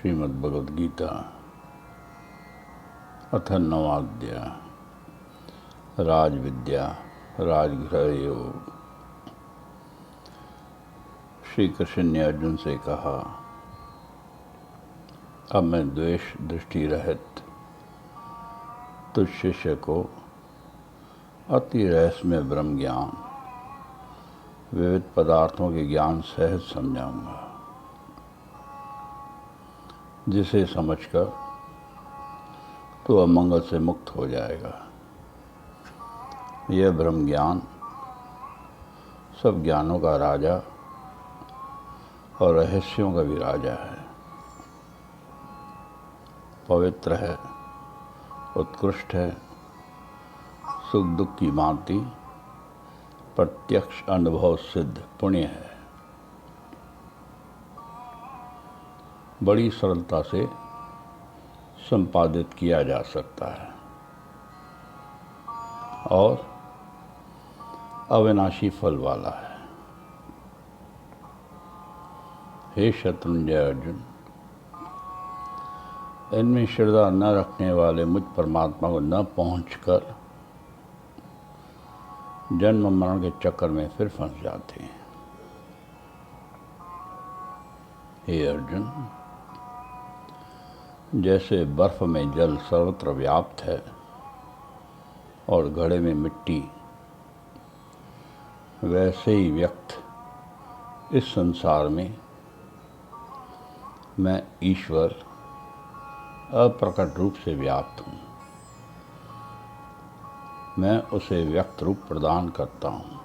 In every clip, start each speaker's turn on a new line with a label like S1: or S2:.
S1: श्रीमद्भगवद्गीता अथ नवाध्याय राजविद्या राजगृह योग। श्री कृष्ण ने अर्जुन से कहा, अब मैं द्वेष दृष्टि रहित तुझ शिष्य को अति रहस्यमय ब्रह्म ज्ञान विविध पदार्थों के ज्ञान सहित समझाऊंगा, जिसे समझकर तो अमंगल से मुक्त हो जाएगा। यह ब्रह्म ज्ञान सब ज्ञानों का राजा और रहस्यों का भी राजा है। पवित्र है, उत्कृष्ट है, सुख दुख की भांति प्रत्यक्ष अनुभव सिद्ध पुण्य है। बड़ी सरलता से संपादित किया जा सकता है और अविनाशी फल वाला है। हे शत्रुंजय अर्जुन, इनमें श्रद्धा न रखने वाले मुझ परमात्मा को न पहुंचकर जन्म मरण के चक्कर में फिर फंस जाते हैं। हे अर्जुन, जैसे बर्फ में जल सर्वत्र व्याप्त है और घड़े में मिट्टी, वैसे ही व्यक्त इस संसार में मैं ईश्वर अप्रकट रूप से व्याप्त हूँ। मैं उसे व्यक्त रूप प्रदान करता हूँ।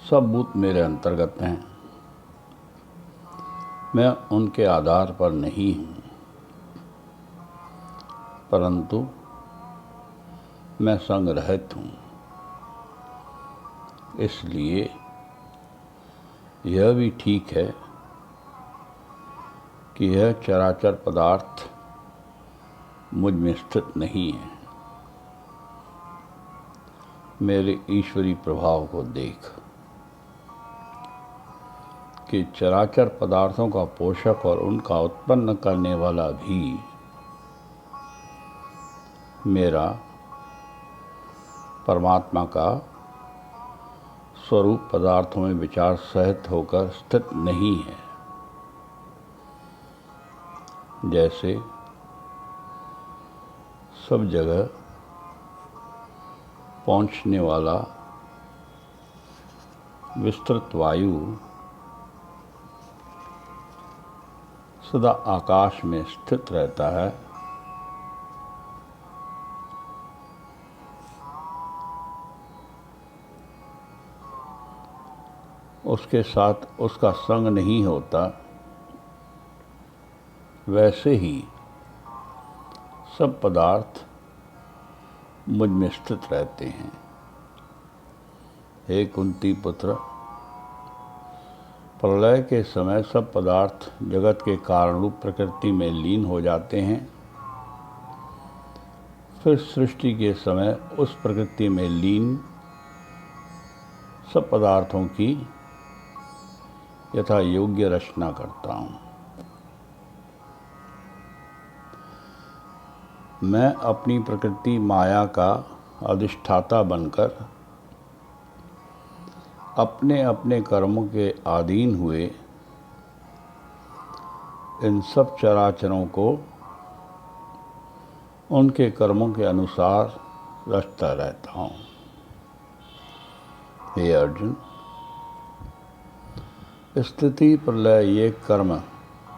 S1: सब भूत मेरे अंतर्गत हैं। मैं उनके आधार पर नहीं हूँ, परंतु मैं संग रहित हूँ। इसलिए यह भी ठीक है कि यह चराचर पदार्थ मुझ में स्थित नहीं है। मेरे ईश्वरी प्रभाव को देख कि चराचर पदार्थों का पोषक और उनका उत्पन्न करने वाला भी मेरा परमात्मा का स्वरूप पदार्थों में विचार सहित होकर स्थित नहीं है। जैसे सब जगह पहुंचने वाला विस्तृत वायु सदा आकाश में स्थित रहता है, उसके साथ उसका संग नहीं होता, वैसे ही सब पदार्थ मुझ में स्थित रहते हैं। हे कुंती पुत्र, प्रलय के समय सब पदार्थ जगत के कारण रूप प्रकृति में लीन हो जाते हैं। फिर सृष्टि के समय उस प्रकृति में लीन सब पदार्थों की यथा योग्य रचना करता हूँ। मैं अपनी प्रकृति माया का अधिष्ठाता बनकर अपने अपने कर्मों के अधीन हुए इन सब चराचरों को उनके कर्मों के अनुसार रचता रहता हूँ। हे अर्जुन, स्थिति प्रलय ये कर्म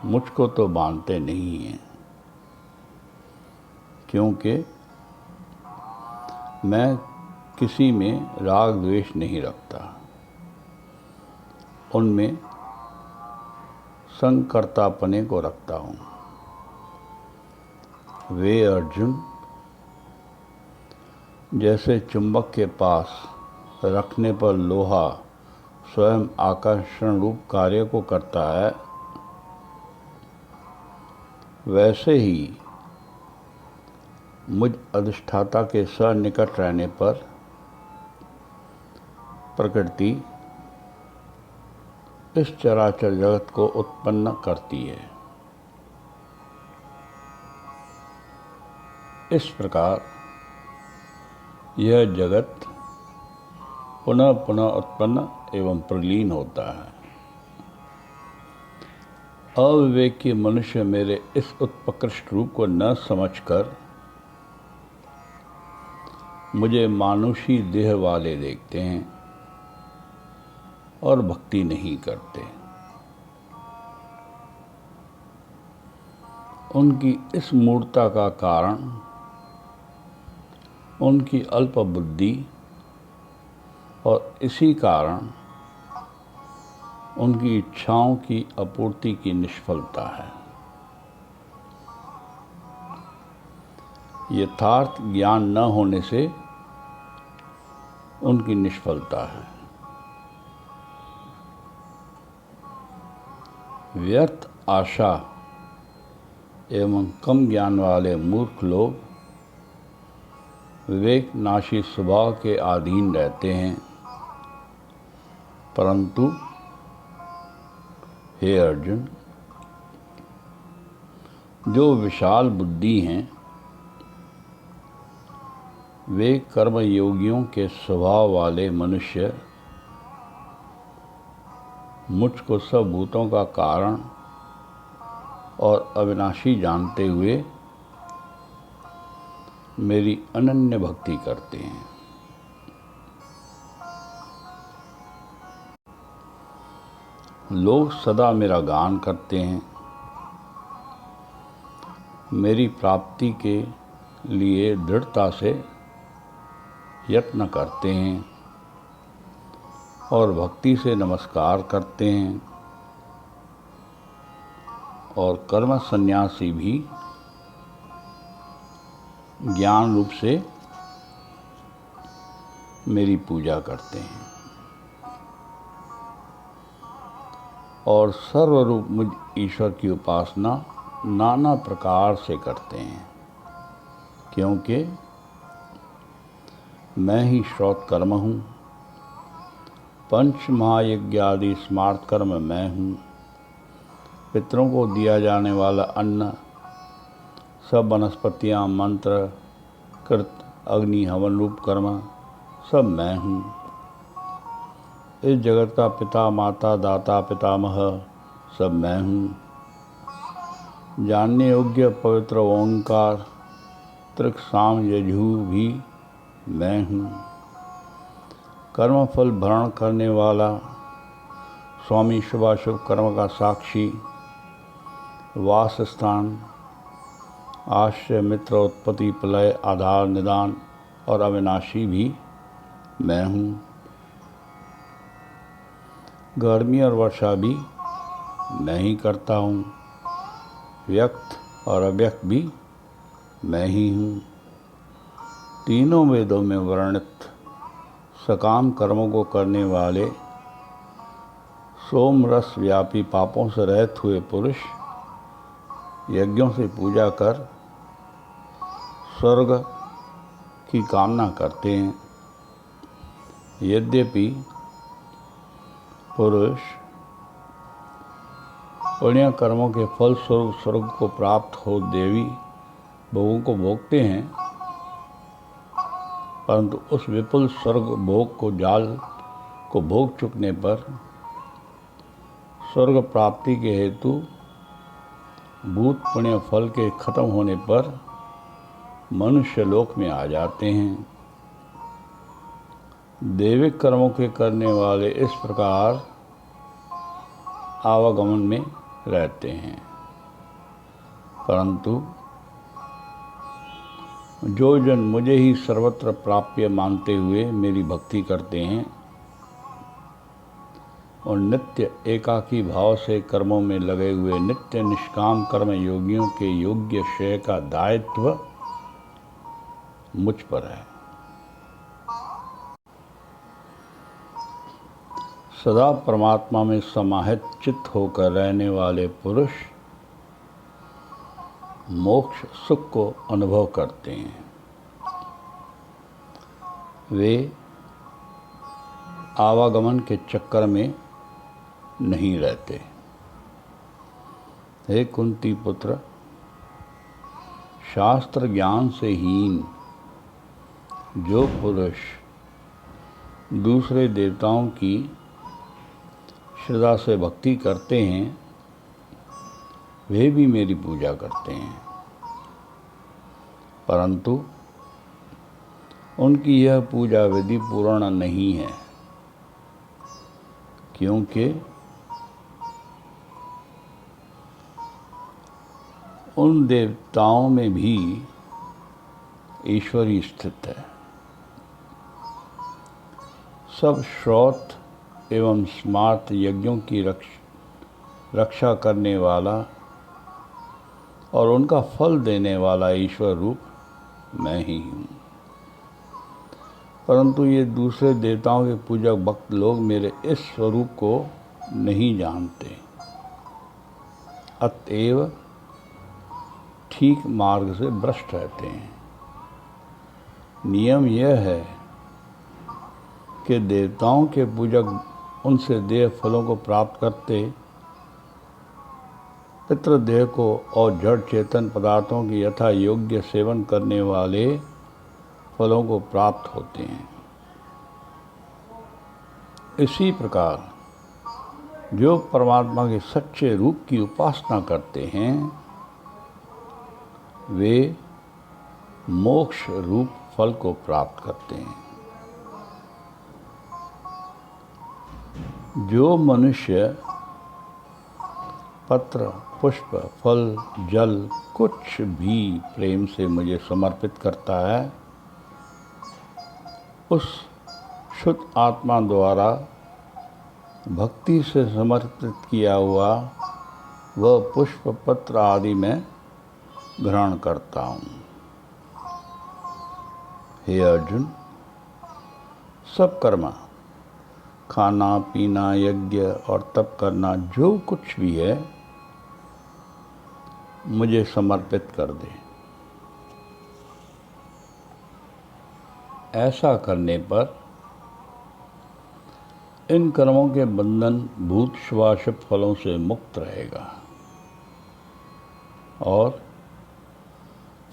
S1: मुझको तो बांधते नहीं हैं, क्योंकि मैं किसी में राग द्वेष नहीं रखता। उनमें संकर्तापने को रखता हूँ। वे अर्जुन, जैसे चुंबक के पास रखने पर लोहा स्वयं आकर्षण रूप कार्य को करता है, वैसे ही मुझ अधिष्ठाता के सन्निकट रहने पर प्रकृति इस चराचर जगत को उत्पन्न करती है। इस प्रकार यह जगत पुनः पुनः उत्पन्न एवं प्रलीन होता है। अविवेकी मनुष्य मेरे इस उत्कृष्ट रूप को न समझकर मुझे मानुषी देह वाले देखते हैं और भक्ति नहीं करते। उनकी इस मूर्खता का कारण उनकी अल्प बुद्धि और इसी कारण उनकी इच्छाओं की आपूर्ति की निष्फलता है। यथार्थ ज्ञान न होने से उनकी निष्फलता है। व्यर्थ आशा एवं कम ज्ञान वाले मूर्ख लोग विवेक नाशी स्वभाव के अधीन रहते हैं, परंतु हे अर्जुन, जो विशाल बुद्धि हैं वे कर्मयोगियों के स्वभाव वाले मनुष्य मुझको सब भूतों का कारण और अविनाशी जानते हुए मेरी अनन्य भक्ति करते हैं। लोग सदा मेरा गान करते हैं, मेरी प्राप्ति के लिए दृढ़ता से यत्न करते हैं और भक्ति से नमस्कार करते हैं, और कर्म सन्यासी भी ज्ञान रूप से मेरी पूजा करते हैं और सर्वरूप मुझ ईश्वर की उपासना नाना प्रकार से करते हैं, क्योंकि मैं ही श्रौत कर्म हूँ, पंच महायज्ञ आदि स्मार्त कर्म मैं हूँ, पितरों को दिया जाने वाला अन्न, सब वनस्पतियाँ, मंत्र, कृत, अग्नि, हवन रूप कर्म सब मैं हूँ। इस जगत का पिता, माता, दाता, पितामह सब मैं हूँ। जानने योग्य पवित्र ओंकार, त्रिक, साम, यजु भी मैं हूँ। कर्मफल भरण करने वाला स्वामी, शुभाशुभ कर्म का साक्षी, वास स्थान, आश्रय, मित्र, उत्पत्ति, प्रलय, आधार, निदान और अविनाशी भी मैं हूँ। गर्मी और वर्षा भी मैं ही करता हूँ। व्यक्त और अव्यक्त भी मैं ही हूँ। तीनों वेदों में वर्णित सकाम कर्मों को करने वाले सोम रस व्यापी पापों से रहित हुए पुरुष यज्ञों से पूजा कर स्वर्ग की कामना करते हैं। यद्यपि पुरुष पुण्य कर्मों के फल स्वरूप स्वर्ग को प्राप्त हो देवी भोगों को भोगते हैं, परंतु उस विपुल स्वर्ग भोग को जाल को भोग चुकने पर स्वर्ग प्राप्ति के हेतु भूत पुण्य फल के खत्म होने पर मनुष्य लोक में आ जाते हैं। दैविक कर्मों के करने वाले इस प्रकार आवागमन में रहते हैं, परंतु जो जन मुझे ही सर्वत्र प्राप्य मानते हुए मेरी भक्ति करते हैं और नित्य एकाकी भाव से कर्मों में लगे हुए नित्य निष्काम कर्म योगियों के योग्य श्रेय का दायित्व मुझ पर है। सदा परमात्मा में समाहित चित्त होकर रहने वाले पुरुष मोक्ष सुख को अनुभव करते हैं। वे आवागमन के चक्कर में नहीं रहते। हे कुंती पुत्र, शास्त्र ज्ञान से हीन जो पुरुष दूसरे देवताओं की श्रद्धा से भक्ति करते हैं, वे भी मेरी पूजा करते हैं, परंतु उनकी यह पूजा विधि पूर्ण नहीं है, क्योंकि उन देवताओं में भी ईश्वर ही स्थित है। सब श्रौत एवं स्मार्त यज्ञों की रक्षा करने वाला और उनका फल देने वाला ईश्वर रूप मैं ही हूँ। परंतु ये दूसरे देवताओं के पूजक भक्त लोग मेरे इस स्वरूप को नहीं जानते, अतएव ठीक मार्ग से भ्रष्ट रहते हैं। नियम यह है कि देवताओं के पूजक उनसे देह फलों को प्राप्त करते, पितृदेह को और जड़ चेतन पदार्थों की यथा योग्य सेवन करने वाले फलों को प्राप्त होते हैं। इसी प्रकार जो परमात्मा के सच्चे रूप की उपासना करते हैं, वे मोक्ष रूप फल को प्राप्त करते हैं। जो मनुष्य पत्र, पुष्प, फल, जल कुछ भी प्रेम से मुझे समर्पित करता है, उस शुद्ध आत्मा द्वारा भक्ति से समर्पित किया हुआ वह पुष्प, पत्र आदि मैं ग्रहण करता हूँ। हे अर्जुन, सब कर्म, खाना पीना, यज्ञ और तप करना, जो कुछ भी है, मुझे समर्पित कर दे। ऐसा करने पर इन कर्मों के बंधन भूत शुभाशुभ फलों से मुक्त रहेगा और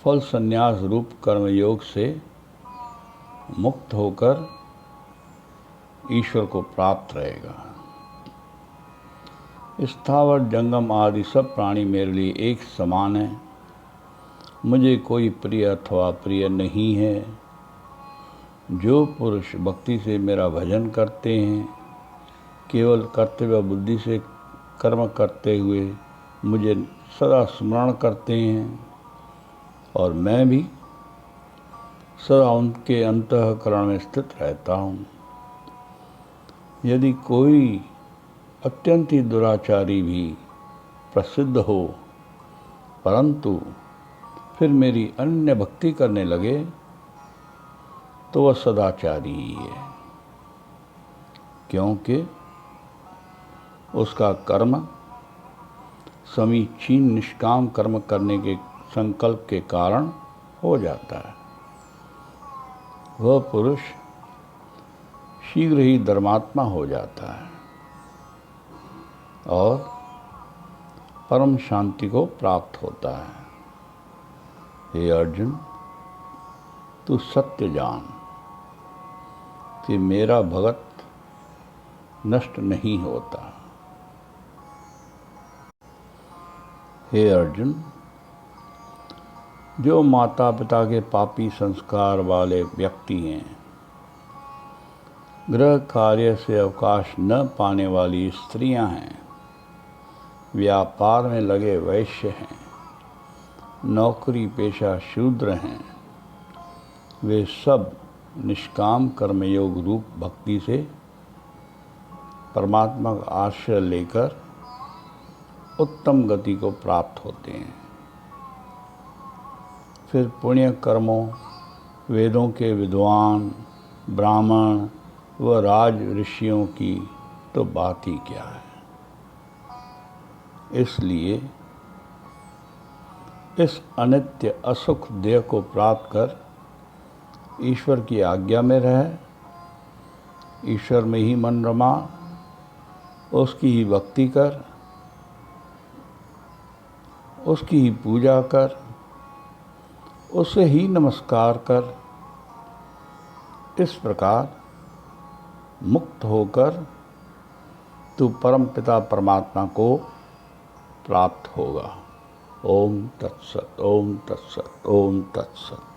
S1: फल संन्यास रूप कर्मयोग से मुक्त होकर ईश्वर को प्राप्त रहेगा। स्थावर जंगम आदि सब प्राणी मेरे लिए एक समान है। मुझे कोई प्रिय अथवा प्रिय नहीं है। जो पुरुष भक्ति से मेरा भजन करते हैं, केवल कर्तव्य बुद्धि से कर्म करते हुए मुझे सदा स्मरण करते हैं, और मैं भी सदा उनके अंतःकरण में स्थित रहता हूँ। यदि कोई अत्यंत ही दुराचारी भी प्रसिद्ध हो, परंतु फिर मेरी अन्य भक्ति करने लगे, तो वह सदाचारी ही है, क्योंकि उसका कर्म समीचीन निष्काम कर्म करने के संकल्प के कारण हो जाता है। वह पुरुष शीघ्र ही धर्मात्मा हो जाता है और परम शांति को प्राप्त होता है। हे अर्जुन, तू सत्य जान कि मेरा भगत नष्ट नहीं होता। हे अर्जुन, जो माता पिता के पापी संस्कार वाले व्यक्ति हैं, गृह कार्य से अवकाश न पाने वाली स्त्रियां हैं, व्यापार में लगे वैश्य हैं, नौकरी पेशा शूद्र हैं, वे सब निष्काम कर्मयोग रूप भक्ति से परमात्मा का आश्रय लेकर उत्तम गति को प्राप्त होते हैं। फिर पुण्य कर्मों, वेदों के विद्वान, ब्राह्मण व राज ऋषियों की तो बात ही क्या है। इसलिए इस अनित्य असुख देह को प्राप्त कर ईश्वर की आज्ञा में रहे, ईश्वर में ही मन रमा, उसकी ही भक्ति कर, उसकी ही पूजा कर, उसे ही नमस्कार कर। इस प्रकार मुक्त होकर तू परम पिता परमात्मा को प्राप्त होगा। ओम तत्सत, ओम तत्सत, ओम तत्सत।